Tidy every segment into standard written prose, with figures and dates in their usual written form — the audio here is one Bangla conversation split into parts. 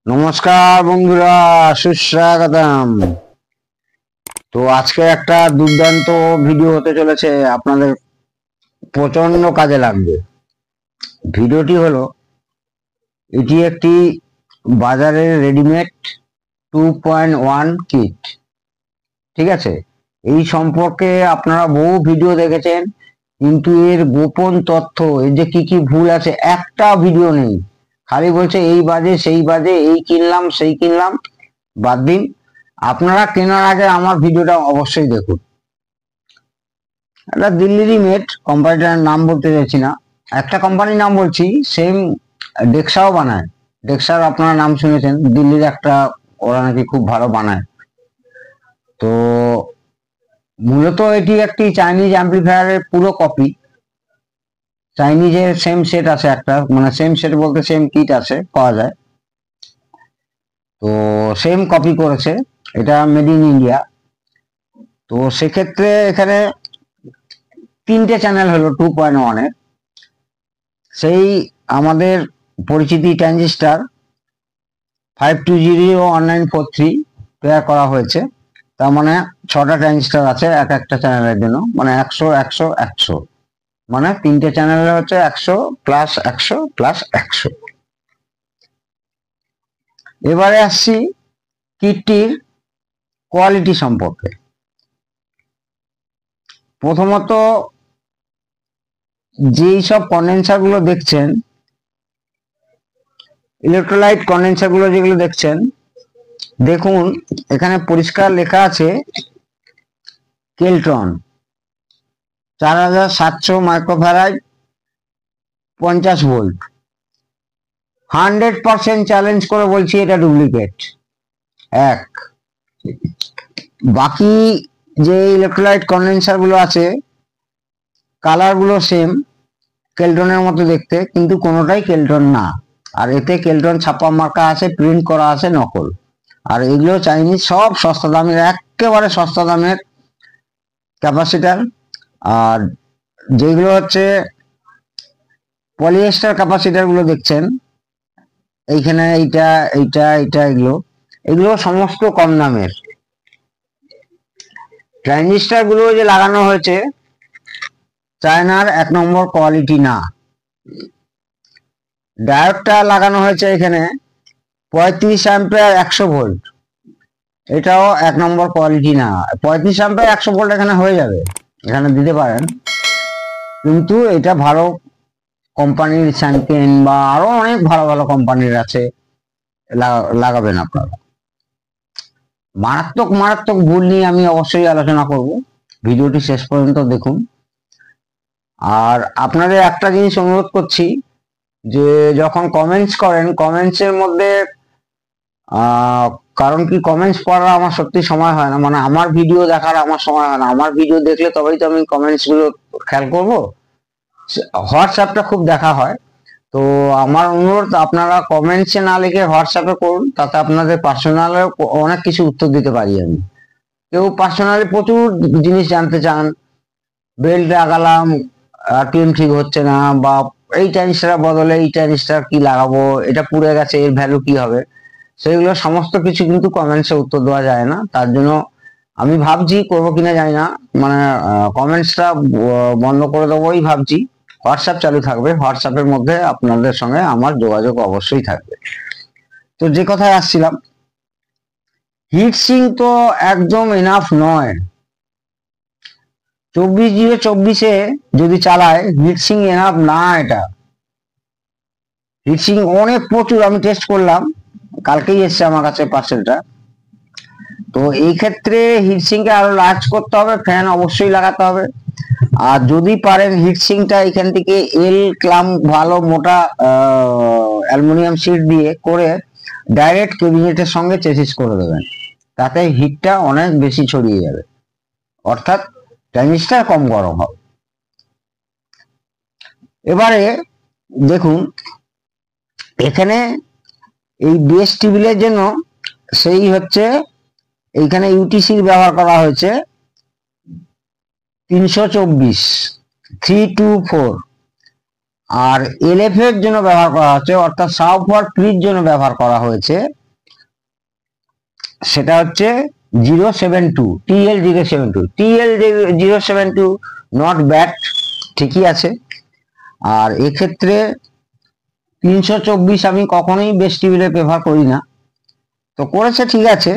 নমস্কার বন্ধুরা, সুস্বাগতম। তো আজকে একটা দুর্দান্ত ভিডিও হতে চলেছে, আপনাদের প্রচন্ড কাজে লাগবে। ভিডিওটি হলো, এটি একটি বাজারের রেডিমেড 2.1 কিট। ঠিক আছে, এই সম্পর্কে আপনারা বহু ভিডিও দেখেছেন, কিন্তু এর গোপন তথ্য, এর যে কি কি ভুল আছে, একটা ভিডিও নেই। খালি বলছে এই বাজে সেই বাজে, এই কিনলাম সেই কিনলাম। বাদ দিন, আপনারা কেনার আগে আমার ভিডিওটা অবশ্যই দেখুন। একটা দিল্লিরই মেড, কোম্পানিটার নাম বলতে চাইছি না, একটা কোম্পানির নাম বলছি, সেম ডেক্সাও বানায়। ডেক্সার আপনারা নাম শুনেছেন, দিল্লির একটা, ওরা নাকি খুব ভালো বানায়। তো মূলত এটি একটি চাইনিজ অ্যাম্পলিফায়ারের পুরো কপি। চাইনিজের সেম সেট আছে একটা, মানে সেম সেট বলতে সেম কিট আছে, পাওয়া যায়। তো সেম কপি করেছে, এটা মেড ইন ইন্ডিয়া। তো সেক্ষেত্রে এখানে তিনটে চ্যানেল হলো 2.1 এর। সেই আমাদের পরিচিতি ট্রানজিস্টার 5201943 পেয়ার করা হয়েছে। তার মানে 6টা ট্রানজিস্টার আছে এক একটা চ্যানেলের জন্য, মানে 100 100 100, মানে তিনটে চ্যানেলে হচ্ছে 100 প্লাস 100 প্লাস 100। এবারে আসছি কিটটির কোয়ালিটি সম্পর্কে। প্রথমত, যেই সব কন্ডেন্সার গুলো দেখছেন, ইলেকট্রোলাইট কন্ডেন্সার গুলো যেগুলো দেখছেন, দেখুন এখানে পরিষ্কার লেখা আছে কেলট্রন 4700 মাইক্রোফ্যারাড 50 ভোল্ট। 100% চ্যালেঞ্জ করে বলছি এটা ডুপ্লিকেট। এক, বাকি যে ইলেকট্রোলাইট কন্ডেন্সার গুলো আছে, কালার গুলো সেম, কেলট্রনের মতো দেখতে, কিন্তু কোনোটাই কেলট্রন না। আর এতে কেলট্রন ছাপা মার্কা আছে, প্রিন্ট করা আছে নকল। আর এগুলো চাইনিজ, সব সস্তা দামের, একেবারে সস্তা দামের ক্যাপাসিটার। আর যেগুলো হচ্ছে পলিয়েস্টার ক্যাপাসিটার গুলো দেখছেন এইখানে, এইটা এইটা এইটা, এগুলো এগুলো সমস্ত কম দামের। ট্রানজিস্টার গুলো যে লাগানো হয়েছে, চায়নার 1 নম্বর কোয়ালিটি না। ডায়োডটা লাগানো হয়েছে এখানে 35 অ্যাম্পিয়ার 100 ভোল্ট, এটাও 1 নম্বর কোয়ালিটি না। 35 অ্যাম্পিয়ার 100 ভোল্ট এখানে হয়ে যাবে, এখানে দিতে পারেন, কিন্তু এটা ভালো কোম্পানির, স্যামকেন বা আরো অনেক ভালো ভালো কোম্পানির আছে, লাগাবেন আপনারা। মারাত্মক মারাত্মক ভুল নিয়ে আমি অবশ্যই আলোচনা করব, ভিডিওটি শেষ পর্যন্ত দেখুন। আর আপনাদের একটা জিনিস অনুরোধ করছি, যে যখন কমেন্টস করেন, কমেন্টসের মধ্যে কারণ কি, কমেন্টস পড়ার আমার সত্যি সময় হয় না, মানে আমার ভিডিও দেখার আমার সময় হয় না। আমার ভিডিও দেখলে তবেই তো আমি কমেন্টস গুলো খেয়াল করবো। হোয়াটসঅ্যাপটা খুব দেখা হয়। তো আমার অনুরোধ, আপনারা কমেন্টসে না লিখে হোয়াটসঅ্যাপে করুন, তাতে আপনাদের পার্সোনালে অনেক কিছু উত্তর দিতে পারি আমি। কেউ পার্সোনালি প্রচুর জিনিস জানতে চান, বেল্ট লাগালাম আরপিএম ঠিক হচ্ছে না, বা এই ট্রানজিস্টার বদলে এই ট্রানজিস্টার কি লাগাবো, এটা পুড়ে গেছে এর ভ্যালু কি হবে, সেগুলো সমস্ত কিছু কিন্তু কমেন্টসে উত্তর দেওয়া যায় না। তার জন্য আমি ভাবছি করবো কিনা জানি না, মানে কমেন্টসটা বন্ধ করে দেবোই ভাবছি। হোয়াটসঅ্যাপ চালু থাকবে, হোয়াটসঅ্যাপের মধ্যে আপনাদের সঙ্গে আমার যোগাযোগ অবশ্যই থাকবে। তো যে কথায় আসছিলাম, হিট সিঙ্ক তো একদম এনাফ নয়। 24/0/24 যদি চালায়, হিট সিঙ্ক এনাফ না। এটা হিট সিঙ্ক অনেক প্রচুর, আমি টেস্ট করলাম, কালকেই এসছে আমার কাছে পার্সেলটা। তো এই ক্ষেত্রে হিট সিঙ্কে আরো লার্জ করতে হবে, ফ্যান অবশ্যই লাগাতে হবে। আর যদি পারেন হিট সিঙ্কটা এখান থেকে এল ক্লাম ভালো মোটা অ্যালুমিনিয়াম শিট দিয়ে করে ডাইরেক্ট ক্যাবিনেটের সঙ্গে চেসিস করে দেবেন, তাতে হিটটা অনেক বেশি ছড়িয়ে যাবে, অর্থাৎ ট্রানজিস্টার কম গরম হবে। এবারে দেখুন, এখানে এই বেস টেবিলের জন্য সেই হচ্ছে, এইখানে ইউটিসির ব্যবহার করা হয়েছে 324 324। আর এলএফ এর জন্য ব্যবহার করা হচ্ছে, অর্থাৎ সাব ফর প্রির জন্য ব্যবহার করা হয়েছে, সেটা হচ্ছে 072 TL 072 TL 072 নট ব্যাড, ঠিকই আছে। আর এক্ষেত্রে 324 আমি কখনোই বেস্ট টিভিতে প্রেফার করি না, তো করেছে ঠিক আছে,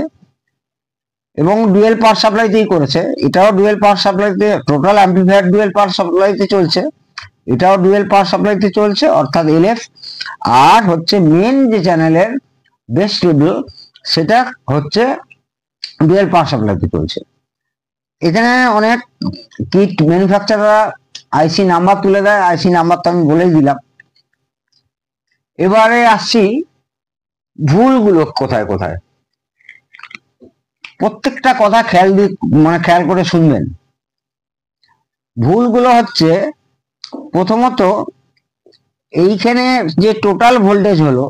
এবং ডুয়েল পাওয়ার সাপ্লাইতেই করেছে, এটাও ডুয়েল পাওয়ার সাপ্লাইতে, টোটাল অ্যাম্পলিফায়ার ডুয়েল পাওয়ার সাপ্লাইতে চলছে, এটাও ডুয়েল পাওয়ার সাপ্লাইতে চলছে, অর্থাৎ এলএফ। আর হচ্ছে মেন যে চ্যানেলের বেস্ট টেবিল সেটা হচ্ছে ডুয়েল পাওয়ার সাপ্লাইতে চলছে। এখানে অনেক কিট ম্যানুফ্যাকচারাররা আইসি নাম্বার তুলে দেয়, আইসি নাম্বার তো আমি বলেই দিলাম। এবারে আসছি ভুলগুলো কোথায় কোথায়, প্রত্যেকটা কথা খেয়াল করে শুনবেন। ভুলগুলো হচ্ছে, প্রথমত এইখানে যে টোটাল ভোল্টেজ হলো,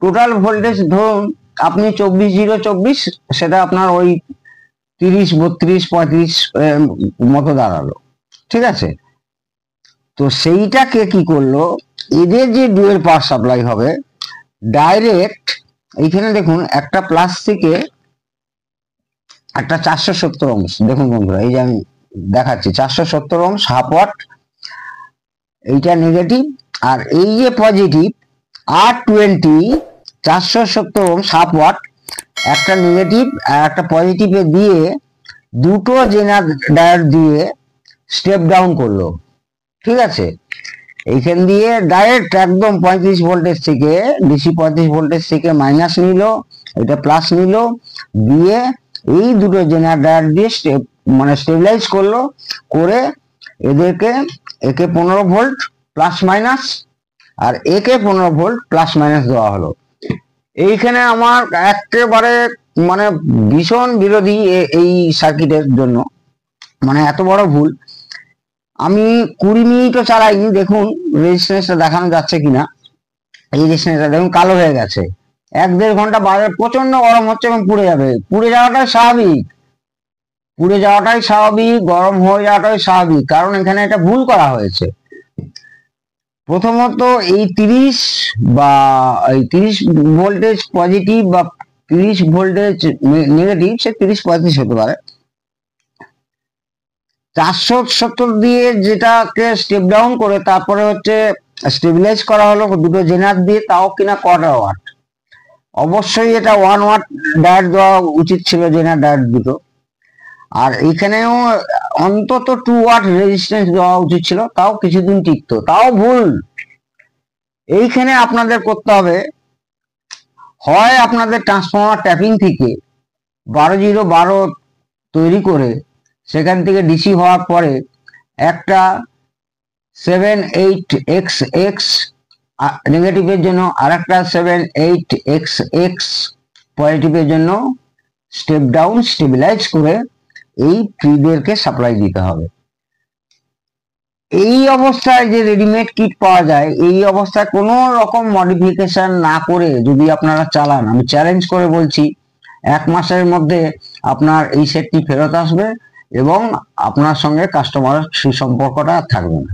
টোটাল ভোল্টেজ ধরুন আপনি 24 সেটা আপনার ওই 30 32 35 মতো দাঁড়ালো, ঠিক আছে। তো সেইটাকে কি করলো, এদের যে ডুয়েল পাওয়ার সাপ্লাই হবে ডাইরেক্ট এইখানে দেখুন একটা প্লাস থেকে একটা 470 ohms, দেখুন বন্ধুরা এই যে আমি দেখাচ্ছি 470 ohms হাফ ওয়াট, এইটা নেগেটিভ, আর এই যে positive R20 470 ohms half watt, একটা নেগেটিভ আর একটা পজিটিভে দিয়ে দুটো জেনার ডায়োড দিয়ে স্টেপ ডাউন করলো, ঠিক আছে। এইখান দিয়ে ডাইরেক্ট একদম 35 ভোল্টেজ থেকে ডিসি 35 ভোল্টেজ থেকে মাইনাস নিল, এটা প্লাস নিল, দিয়ে এই দুটো জেনার ডায়োড দিয়ে স্টেবিলাইজ করলো, করে এদেরকে একে 15 ভোল্ট প্লাস মাইনাস আর একে 15 ভোল্ট প্লাস মাইনাস দেওয়া হলো। এইখানে আমার একেবারে ভীষণ বিরোধী এই সার্কিটের জন্য, এত বড় ভুল। আমি 20 মিনিটও চালাইনি, দেখুন রেজিস্ট্যান্সটা দেখানো যাচ্ছে কিনা, এই রেজিস্ট্যান্সটা দেখুন কালো হয়ে গেছে, 1-1.5 ঘন্টা বাজার প্রচন্ড গরম হচ্ছে এবং পুড়ে যাবে, পুড়ে যাওয়াটাই স্বাভাবিক, গরম হয়ে যাওয়াটাই স্বাভাবিক, কারণ এখানে একটা ভুল করা হয়েছে। প্রথমত এই 30 ভোল্টেজ পজিটিভ বা 30 ভোল্টেজ নেগেটিভ, সে 30-35 হতে পারে, 470 দিয়ে যেটাকে স্টেপ ডাউন করে তারপরে হচ্ছে স্টেবিলাইজ করা হলো দুটো জেনার দিয়ে, তাও কিনা কোয়ার্টার ওয়াট। অবশ্যই এটা 1 ওয়াট ডায়োড দেওয়া উচিত ছিল, জেনার ডায়োড দুটো। আর এখানেও অন্তত 2 ওয়াট রেজিস্ট্যান্স দেওয়া উচিত ছিল, তাও কিছুদিন টিকতো, তাও ভুল। এইখানে আপনাদের করতে হবে, হয় আপনাদের ট্রান্সফরমার ট্যাপিং থেকে 12-0-12 তৈরি করে সেখান থেকে ডিসি হওয়ার পরে একটা 78XX নেগেটিভের জন্য আর একটা 78XX পজিটিভের জন্য স্টেপ ডাউন স্টেবিলাইজ করে এই প্রিদেরকে সাপ্লাই দিতে হবে। এই অবস্থায় যে রেডিমেড কিট পাওয়া যায়, এই অবস্থায় কোনো রকম মডিফিকেশন না করে যদি আপনারা চালান, আমি চ্যালেঞ্জ করে বলছি 1 মাসের মধ্যে আপনার এই সেটটি ফেরত আসবে এবং আপনার সঙ্গে কাস্টমারের সুসম্পর্কটা থাকবে না।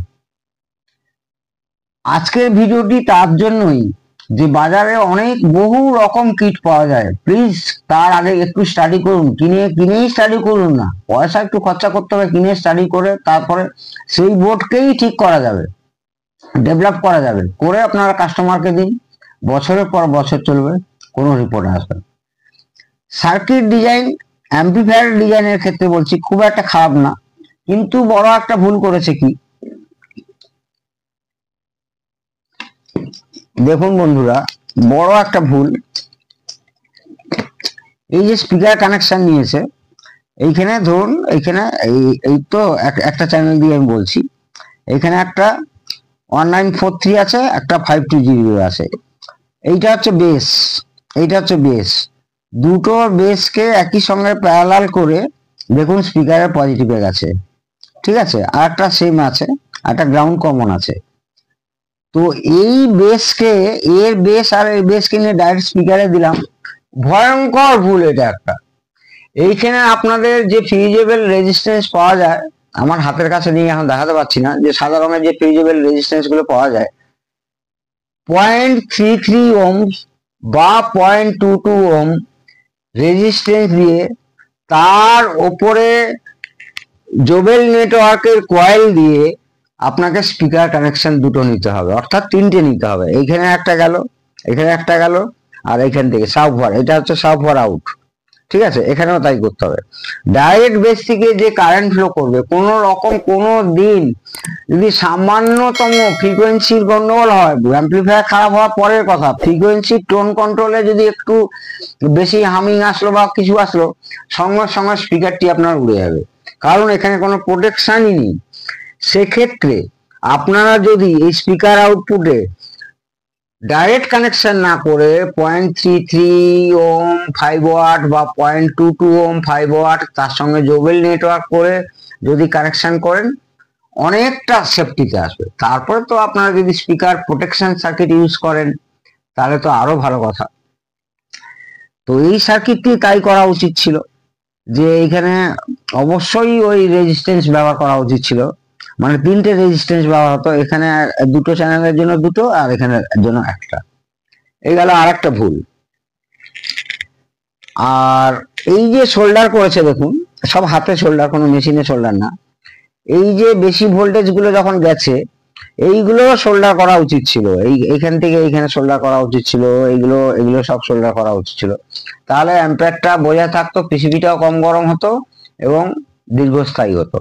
আজকের ভিডিওটি তার জন্যই যে বাজারে বহু রকম কিট পাওয়া যায়, প্লিজ তার আগে একটু স্টাডি করুন, কিনেই স্টাডি করুন না, পয়সা একটু খরচা করতে হবে, কিনে স্টাডি করে তারপরে সেই বোর্ডকেই ঠিক করা যাবে, ডেভেলপ করা যাবে, করে আপনারা কাস্টমারকে দিন, বছরের পর বছর চলবে, কোনো রিপোর্ট আসবে। সার্কিট ডিজাইন, অ্যাম্পলিফায়ার ডিজাইনের ক্ষেত্রে বলছি খুব একটা খারাপ না, কিন্তু বড় একটা ভুল করেছে কি, দেখুন বন্ধুরা, বড় একটা ভুল, এই যে স্পিকার কানেকশন নিয়েছে, এইখানে ধরুন এইখানে এই তো একটা চ্যানেল দিয়ে আমি বলছি, এইখানে একটা 1943 আছে, একটা 5200 আছে, এইটা হচ্ছে বেস, দুটো বেসকে একই সঙ্গে প্যারালাল করে দেখুন স্পিকারের পজিটিভে গেছে, ঠিক আছে, আর একটা সেম আছে, একটা গ্রাউন্ড কমন আছে। তো এই বেসকে, এর বেস আর এর বেসকে নিয়ে ডাইরেক্ট স্পিকারে দিলাম, ভয়ঙ্কর ভুল এটা একটা। এইখানে আপনাদের যে ফিউজেবল রেজিস্ট্যান্স পাওয়া যায় আমার হাতের কাছে নিয়ে এখন দেখাতে পাচ্ছি না, যে সাদা রঙের যে ফিউজেবল রেজিস্ট্যান্স গুলো পাওয়া যায় 0.33 ওহম বা 0.22 ওহম রেজিস্ট্যান্স দিয়ে তার ওপরে জোবেল নেটওয়ার্কের কয়েল দিয়ে আপনাকে স্পিকার কানেকশন দুটো নিতে হবে, অর্থাৎ তিনটে নিতে হবে। এইখানে একটা গেল, এখানে একটা গেল, আর এখান থেকে সাবওয়ার, এটা হচ্ছে সাবওয়ার আউট, ঠিক আছে, এখানেও তাই করতে হবে। ডাইরেক্ট বেস থেকে যে কারেন্ট ফ্লো করবে, কোন রকম কোনো দিন যদি সামান্যতম ফ্রিকোয়েন্সির গন্ডগোল হয়, অ্যাম্পলিফায়ার খারাপ হওয়ার পরের কথা, ফ্রিকোয়েন্সি টোন কন্ট্রোলে যদি একটু বেশি হামিং আসলো বা কিছু আসলো, সঙ্গে সঙ্গে স্পিকারটি আপনার উড়ে যাবে, কারণ এখানে কোনো প্রোটেকশনই নেই। সেক্ষেত্রে আপনারা যদি এই স্পিকার আউটপুটে ডাইরেক্ট কানেকশন না করে 0.33 ওহম 5 ওয়াট বা 0.22 ওহম 5 ওয়াট তার সঙ্গে জোবেল নেটওয়ার্ক করে যদি কানেকশন করেন, অনেকটা সেফটিতে আসবে। তারপরে তো আপনারা যদি স্পিকার প্রোটেকশন সার্কিট ইউজ করেন তাহলে তো আরো ভালো কথা। তো এই সার্কিটটি তাই করা উচিত ছিল, যে এখানে অবশ্যই ওই রেজিস্ট্যান্স ব্যবহার করা উচিত ছিল, মানে তিনটে রেজিস্ট্যান্স ব্যবহার হতো, এখানে দুটো চ্যানেলের জন্য দুটো আর এখানের জন্য একটা। এই গেল আর একটা ভুল। আর এই যে সোল্ডার করেছে দেখুন, সব হাতে সোল্ডার, কোনো মেশিনে সোল্ডার না। এই যে বেশি ভোল্টেজ গুলো যখন গেছে, এইগুলো সোল্ডার করা উচিত ছিল, এইখান থেকে এইখানে সোল্ডার করা উচিত ছিল, এগুলো সব সোল্ডার করা উচিত ছিল, তাহলে অ্যাম্পিয়ারটা বোঝা থাকতো, পিসিবিটাও কম গরম হতো এবং দীর্ঘস্থায়ী হতো।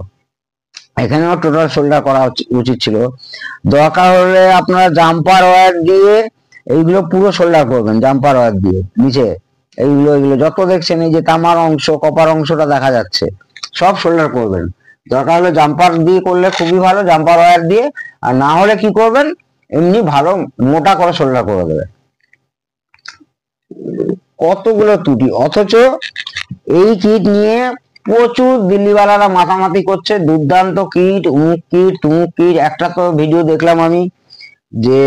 এখানেও টোটাল সোল্ডার করা উচিত ছিল। দরকার হলে আপনারা জাম্পার ওয়্যার দিয়ে এইগুলো পুরো সোল্ডার করবেন, জাম্পার ওয়্যার দিয়ে নিচে এইগুলো যত দেখছেন, এই যে তামার অংশ, কপার অংশটা দেখা যাচ্ছে, সব সোল্ডার করবেন। দরকার হলে জাম্পার দিয়ে করলে খুবই ভালো, জাম্পার ওয়্যার দিয়ে, আর না হলে কি করবেন, এমনি ভালো মোটা করে সোল্ডার করে দেবেন। কতগুলো ত্রুটি, অথচ এই কিট নিয়ে প্রচুর দিল্লিওয়ালারা মাতামাতি করছে, দুর্দান্ত কিট, উমুক কিট তুমুক কিট। একটা তো ভিডিও দেখলাম আমি, যে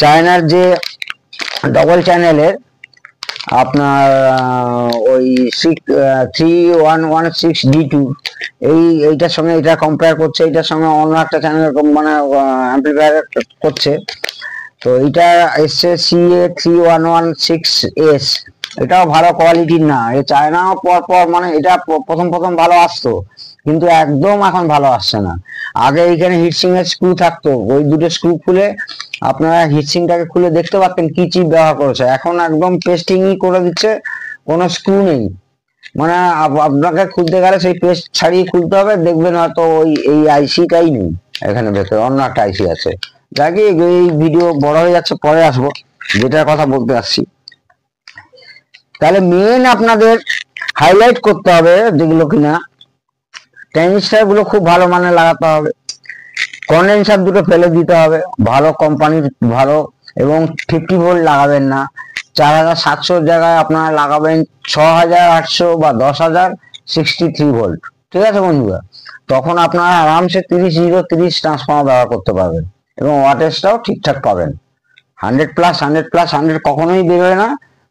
চায়নার যে ডবল চ্যানেলের আপনার ওই 3116D2 এইটার সঙ্গে এটা কম্পেয়ার করছে, এটার সঙ্গে অন্য একটা চ্যানেল মানে অ্যাম্পলিফায়ার করছে। তো এটা এসছে CA3116S, এটাও ভালো কোয়ালিটির না। এ চায়নাও পর মানে এটা প্রথম ভালো আসতো, কিন্তু একদম এখন ভালো আসছে না। আগে এইখানে হিটসিং এর স্ক্রু থাকতো, ওই দুটো স্ক্রু খুলে আপনারা হিটসিংটাকে খুলে দেখতে পারতেন কি চিপ ব্যবহার করেছে। এখন একদম পেস্টিংই করে দিচ্ছে, কোনো স্ক্রু নেই, মানে আপনাকে খুলতে গেলে সেই পেস্ট ছাড়িয়ে খুলতে হবে, দেখবেন হয়তো এই আইসিটাই নেই, এখানে ভেতরে অন্য একটা আইসি আছে। যাকে এই ভিডিও বড় হয়ে যাচ্ছে, পরে আসবো যেটার কথা বলতে আসছি। তাহলে মেন আপনাদের হাইলাইট করতে হবে যেগুলো কিনা, ট্রানজিস্টার গুলো খুব ভালো মানে লাগাতে হবে, কন্ডেন্সার দুটো ফেলে দিতে হবে, ভালো কোম্পানির ভালো, এবং 50 ভোল্ট লাগাবেন না। 4700 জায়গায় আপনারা লাগাবেন 6800 বা 10,000 63 ভোল্ট, ঠিক আছে বন্ধুরা? তখন আপনারা আরামসে 30 ট্রান্সফর্মার ব্যবহার করতে পারবেন এবং ওয়াটেজটাও ঠিকঠাক পাবেন। 100+100+100 কখনোই বেরোয় না,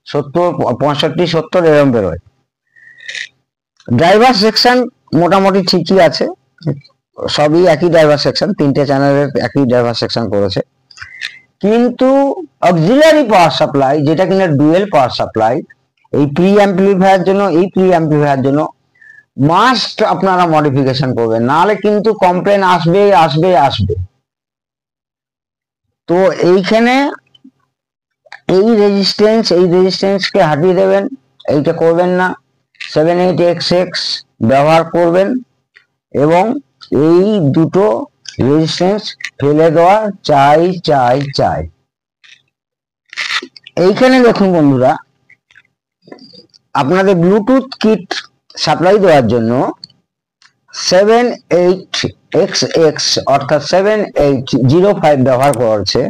70 65 70 এরকম বেরোয়। ড্রাইভার সেকশন মোটামুটি ঠিকই আছে, সবই একই ড্রাইভার সেকশন, তিনটে চ্যানেলের একই ড্রাইভার সেকশন করেছে। কিন্তু অক্সিলারি পাওয়ার সাপ্লাই, যেটা কিনা ডুয়েল পাওয়ার সাপ্লাই, এই প্রি অ্যাম্পলিফায়ার জন্য মাস্ট আপনারা মডিফিকেশন করবেন, নাহলে কিন্তু কমপ্লেন আসবে। তো এইখানে এই রেজিস্ট্যান্সকে হাটিয়ে দেবেন, এইটা করবেন না। 78XX ব্যবহার করবেন এবং এই দুটো রেজিস্ট্যান্স ফেলে দেওয়া চাই। এইখানে দেখুন বন্ধুরা, আপনাদের ব্লুটুথ কিট সাপ্লাই দেওয়ার জন্য 78XX অর্থাৎ 7805 ব্যবহার করেছে।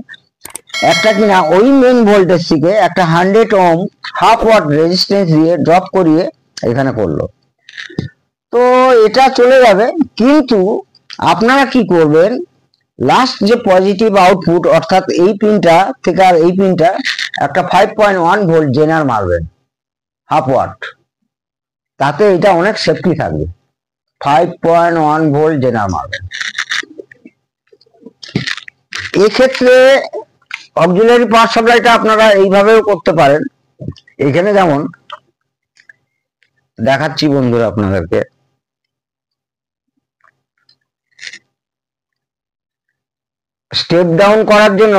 একটা কিনা ওই মেন ভোল্টেজ থেকে একটা 100 ওহম হাফ ওয়াট রেজিস্ট্যান্স দিয়ে ড্রপ করিয়ে এখানে করলো, তো এটা চলে যাবে। কিন্তু আপনারা কি করবেন, লাস্ট যে পজিটিভ আউটপুট অর্থাৎ এই পিনটা থেকে আর এই পিনটা একটা 5.1 ভোল্ট জেনার মারবেন হাফ ওয়াট, তাতে এটা অনেক সেফটি থাকবে। 5.1 ভোল্ট জেনার মারবেন। এক্ষেত্রে অক্সিলারি পাওয়ার সাপ্লাইটা আপনারা এইভাবেও করতে পারেন। এখানে যেমন দেখাচ্ছি বন্ধুরা আপনাদেরকে, স্টেপ ডাউন করার জন্য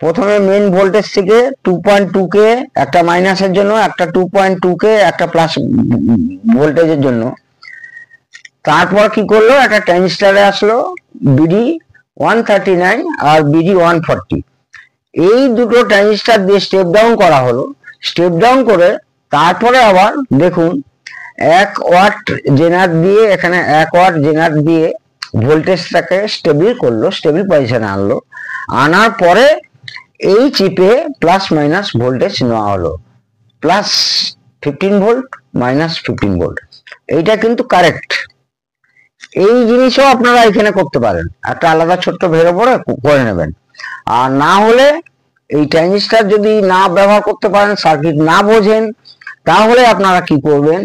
প্রথমে মেন ভোল্টেজ থেকে 2.2 কে একটা মাইনাসের জন্য, একটা 2.2 কে একটা প্লাস ভোল্টেজের জন্য, তারপর কি করলো, একটা ট্রানজিস্টরে আসলো বিডি 139 আর বিডি 140, এই দুটো ট্রানজিস্টর দিয়ে স্টেপ ডাউন করা হলো। স্টেপ ডাউন করে তারপরে আবার দেখুন 1 ওয়াট জেনার দিয়ে, এখানে 1 ওয়াট জেনার দিয়ে ভোল্টেজটাকে স্টেবল করলো, স্টেবল পজিশনে আনলো। আনার পরে এই চিপে প্লাস মাইনাস ভোল্টেজ নেওয়া হলো, প্লাস 15 ভোল্ট মাইনাস 15 ভোল্ট। এইটা কিন্তু কারেক্ট। এই জিনিসও আপনারা এখানে করতে পারেন, একটা আলাদা ছোট্ট ভেরো পরে করে নেবেন। আর না হলে এই ট্রানজিস্টর যদি না ব্যবহার করতে পারেন, সার্কিট না বোঝেন, তাহলে আপনারা কি করবেন,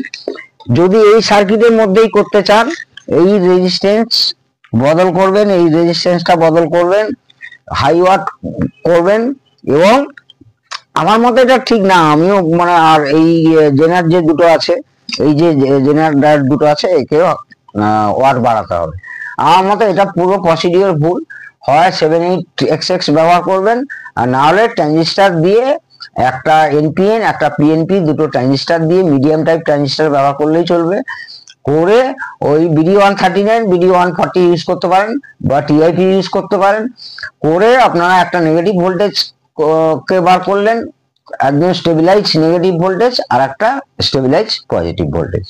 যদি এই সার্কিটের মধ্যেই করতে চান, এই রেজিস্ট্যান্স বদল করবেন, এই রেজিস্ট্যান্সটা বদল করবেন, হাই ওয়াট করবেন। এবং আমার মতে এটা ঠিক না, আমিও মানে, আর এই জেনার যে দুটো আছে, এই যে জেনার ডায়োড দুটো আছে, একেও ওয়াট বাড়াতে হবে। আমার মতে এটা পুরো প্রসিডিওর ভুল। হয় 78XX ব্যবহার করবেন, আর না হলে ট্রানজিস্টর দিয়ে একটা এনপিএন একটা পিএনপি দুটো ট্রানজিস্টর দিয়ে মিডিয়াম টাইপ ট্রানজিস্টর ব্যবহার করলেই চলবে। করে ওই বিডি 139 বিডি 140 ইউজ করতে পারেন, বা টিআইপি ইউজ করতে পারেন। করে আপনারা একটা নেগেটিভ ভোল্টেজ কে বার করলেন, একদম স্টেবিলাইজ নেগেটিভ ভোল্টেজ, আর একটা স্টেবিলাইজ পজিটিভ ভোল্টেজ।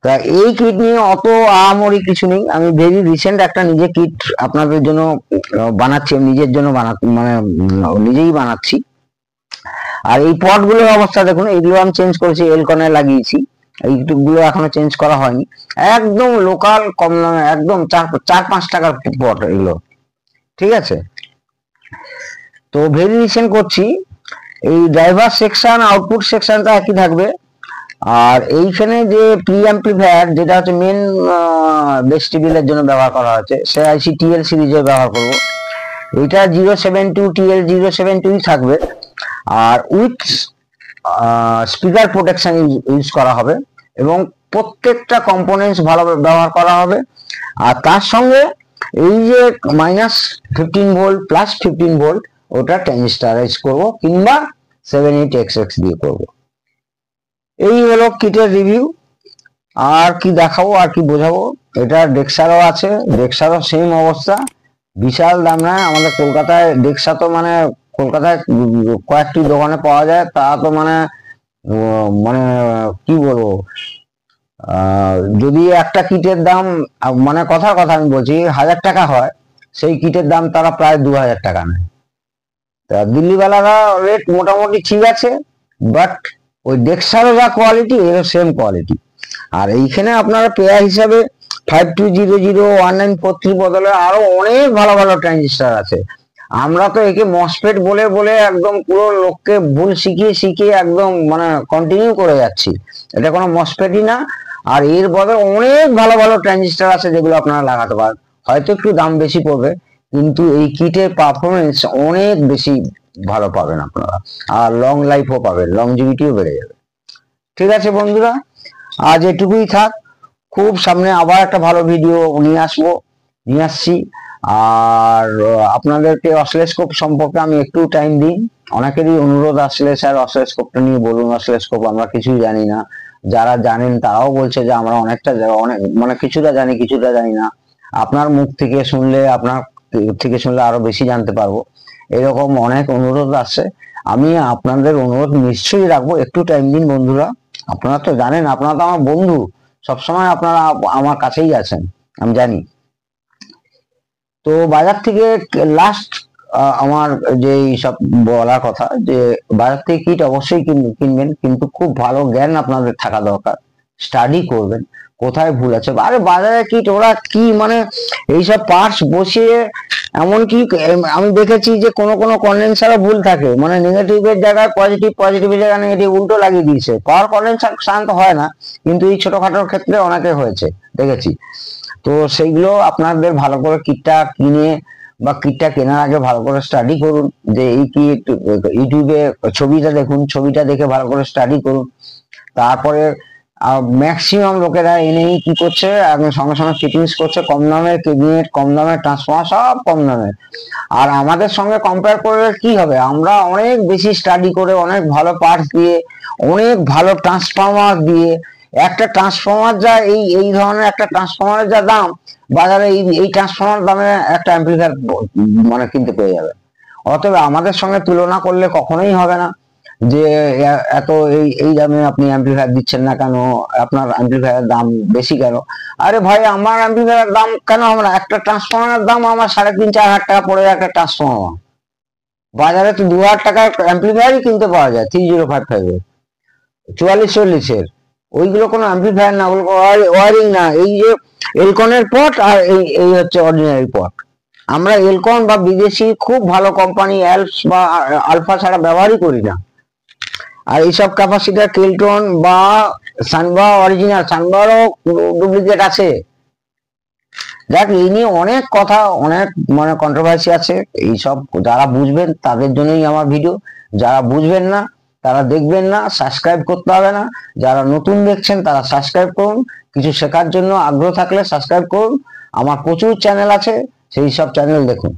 তা এই কিট নিয়ে অত আহামরি কিছু নেই, আমি ভেরি রিসেন্ট একটা নিজে কিট আপনাদের জন্য বানাচ্ছি, নিজের জন্য মানে নিজেই বানাচ্ছি। আর এই পটগুলোর অবস্থা দেখুন, এইগুলো আমি চেঞ্জ করেছি, এলকনে লাগিয়েছি, এইগুলো এখনো চেঞ্জ করা হয়নি। একদম লোকাল কম দামে, একদম 4-5 টাকার পট এগুলো, ঠিক আছে। তো ভেরি রিসেন্ট করছি। এই ড্রাইভার সেকশন আউটপুট সেকশনটা একই থাকবে। আর এইখানে যে প্রি অ্যাম্পলিফায়ার, যেটা হচ্ছে মেন বেস টিবিলের জন্য ব্যবহার করা হচ্ছে, সে আইসি টিএল সিরিজে ব্যবহার করব। এটা 072 TL 072 থাকবে। আর উইথ স্পিকার প্রোটেকশন ইউজ করা হবে, এবং প্রত্যেকটা কম্পোনেন্টস ভালোভাবে ব্যবহার করা হবে। আর তার সঙ্গে এই যে -15 ভোল্ট প্লাস 15 ভোল্ট, ওটা ট্রানজিস্টারাইজ করব, কিংবা 78XX দিয়ে করব। এই হলো কিটের রিভিউ। আর কি দেখাবো, আর কি বোঝাবো। এটা ডেক্সারও আছে, ডেক্সারও সেম অবস্থা, বিশাল দাম নেয়। আমাদের কলকাতায় ডেক্সা তো মানে কলকাতায় কয়েকটি দোকানে পাওয়া যায়, তা তো মানে মানে কি বলবো, যদি একটা কিটের দাম, মানে কথার কথা আমি বলছি, 1000 টাকা হয়, সেই কিটের দাম তারা প্রায় 2000 টাকা নেয়। তা দিল্লিওয়ালারা রেট মোটামুটি ঠিক আছে, বাট ওই ডেক্সারও যা কোয়ালিটি, এরও সেম কোয়ালিটি। আর এইখানে আপনারা পেয়ার হিসাবে 5200 1943 বদলে আরো অনেক ভালো ভালো ট্রানজিস্টার আছে। আমরা তো একে মসফেট বলে বলে একদম পুরো লোককে ভুল শিখিয়ে শিখিয়ে একদম মানে কন্টিনিউ করে যাচ্ছি, এটা কোনো মসফেটই না। আর এর বদলে অনেক ভালো ভালো ট্রানজিস্টার আছে, যেগুলো আপনারা লাগাতে পারেন। হয়তো একটু দাম বেশি পড়বে, কিন্তু এই কিটের পারফরমেন্স অনেক বেশি ভালো পাবেন আপনারা, আর লং লাইফও পাবেন, লংজিভিটিও বেড়ে যাবে। ঠিক আছে বন্ধুরা, আজ এটুকুই থাক। খুব সামনে আবার একটা ভালো ভিডিও নিয়ে আসছি। আর আপনাদেরকে অসিলোস্কোপ সম্পর্কে আমি একটু টাইম দিন। অনেকেরই অনুরোধ আসলে, স্যার অসিলোস্কোপটা নিয়ে বলুন, অসিলোস্কোপ আমরা কিছুই জানি না। যারা জানেন তারাও বলছে যে আমরা অনেকটা অনেক মানে কিছুটা জানি কিছুটা জানি না। আপনার মুখ থেকে শুনলে, আপনার থেকে শুনলে আরো বেশি জানতে পারবো, এরকম অনেক অনুরোধ আসছে। আমি আপনাদের অনুরোধ নিশ্চয়ই রাখবো, একটু টাইম দিন বন্ধুরা। আপনারা তো জানেন, আপনারা তো আমার বন্ধু, সবসময় আপনারা আমার কাছেই আছেন, আমি জানি। তো বাজার থেকে লাস্ট আমার যে সব বলার কথা, যে বাজার থেকে কিট অবশ্যই কিনবেন, কিন্তু খুব ভালো জ্ঞান আপনাদের থাকা দরকার, স্টাডি করবেন কোথায় ভুল আছে। আরে বাজারে কিট ওরা কি মানে এইসব পার্টস বসিয়ে, এমনকি আমি দেখেছি যে কোনো কোনো কন্ডেন্সারে ভুল থাকে, মানে নেগেটিভের জায়গায় পজিটিভ, পজিটিভের জায়গায় নেগেটিভ উল্টো লাগিয়ে দিয়েছে। পাওয়ার কন্ডেন্সার সাধারণত হয় না, কিন্তু এই ছোটখাটোর ক্ষেত্রে অনেকে হয়েছে দেখেছি। তো সেইগুলো আপনাদের ভালো করে কিটটা কিনে বা কিটটা কেনার আগে ভালো করে স্টাডি করুন, যে এই কিট ইউটিউবে ছবিটা দেখুন, ছবিটা দেখে ভালো করে স্টাডি করুন। তারপরে ম্যাক্সিমাম লোকেরা এনেই কি করছে, একদম সঙ্গে সঙ্গে ফিটিংস করছে, কম দামের কেবিনেট, কম দামের ট্রান্সফর্মার, সব কম দামের। আর আমাদের সঙ্গে কম্পেয়ার করলে কি হবে, আমরা অনেক বেশি স্টাডি করে, অনেক ভালো পার্টস দিয়ে, অনেক ভালো ট্রান্সফর্মার দিয়ে, একটা ট্রান্সফর্মার যা এই ধরনের একটা ট্রান্সফর্মারের যা দাম, বাজারে এই ট্রান্সফর্মার দামে একটা অ্যাম্প্লিফায়ার মানে কিনতে পেয়ে যাবে। অতএব আমাদের সঙ্গে তুলনা করলে কখনোই হবে না যে এত এই দামে আপনি অ্যাম্প্লিফায়ার দিচ্ছেন না কেন, আপনার অ্যাম্প্লিফায়ার দাম বেশি কেন। আরে ভাই, আমার অ্যাম্প্লিফায়ার দাম কেন, আমরা একটা ট্রান্সফর্মারের দাম আমার 3,500-4,000 টাকা পড়ে একটা ট্রান্সফর্মার। বাজারে তো 2,000 টাকার অ্যাম্প্লিফায়ারই কিনতে পাওয়া যায় 3055 এর, 4440-এর। ওইগুলো কোনো অ্যাম্প্লিফায়ার না, ওগুলো ওয়ারিং না। এই যে এলকনের পট আর এই হচ্ছে অর্ডিনারি পট। আমরা এলকন বা বিদেশি খুব ভালো কোম্পানি অ্যালপস বা আলফা ছাড়া ব্যবহারই করি না। আর এইসব ক্যাপাসিটার কেলটন বা সানবা অরিজিনাল, সানবারও ডুপ্লিকেট আছে। দেখ, এই নিয়ে অনেক কথা, অনেক মানে কন্ট্রোভার্সি আছে। এইসব যারা বুঝবেন তাদের জন্যই আমার ভিডিও, যারা বুঝবেন না তারা দেখবেন না, সাবস্ক্রাইব করতে হবে না। যারা নতুন দেখছেন তারা সাবস্ক্রাইব করুন, কিছু শেখার জন্য আগ্রহ থাকলে সাবস্ক্রাইব করুন। আমার প্রচুর চ্যানেল আছে, সেই সব চ্যানেল দেখুন।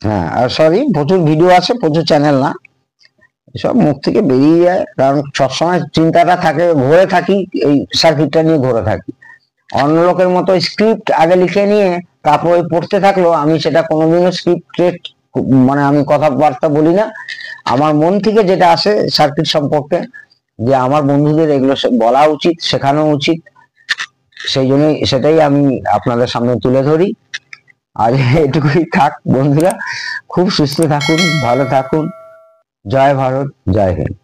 হ্যাঁ, আর সরি, প্রচুর ভিডিও আছে, প্রচুর চ্যানেল না, এসব মুখ থেকে বেরিয়ে যায়। কারণ সবসময় চিন্তাটা থাকে, ঘুরে থাকি এই সার্কিটটা নিয়ে, ঘুরে থাকি। অন্য লোকের মতো স্ক্রিপ্ট আগে লিখে নিয়ে তারপরে পড়তে থাকলো, আমি সেটা কোনোদিনও স্ক্রিপ্ট মানে আমি কথাবার্তা বলি না। আমার মন থেকে যেটা আসে সার্কিট সম্পর্কে, যে আমার বন্ধুদের এগুলো বলা উচিত, শেখানো উচিত, সেই জন্যই সেটাই আমি আপনাদের সামনে তুলে ধরি। আর এটুকুই থাক বন্ধুরা, খুব সুস্থ থাকুন, ভালো থাকুন। জয় ভারত, জয় হিন্দ।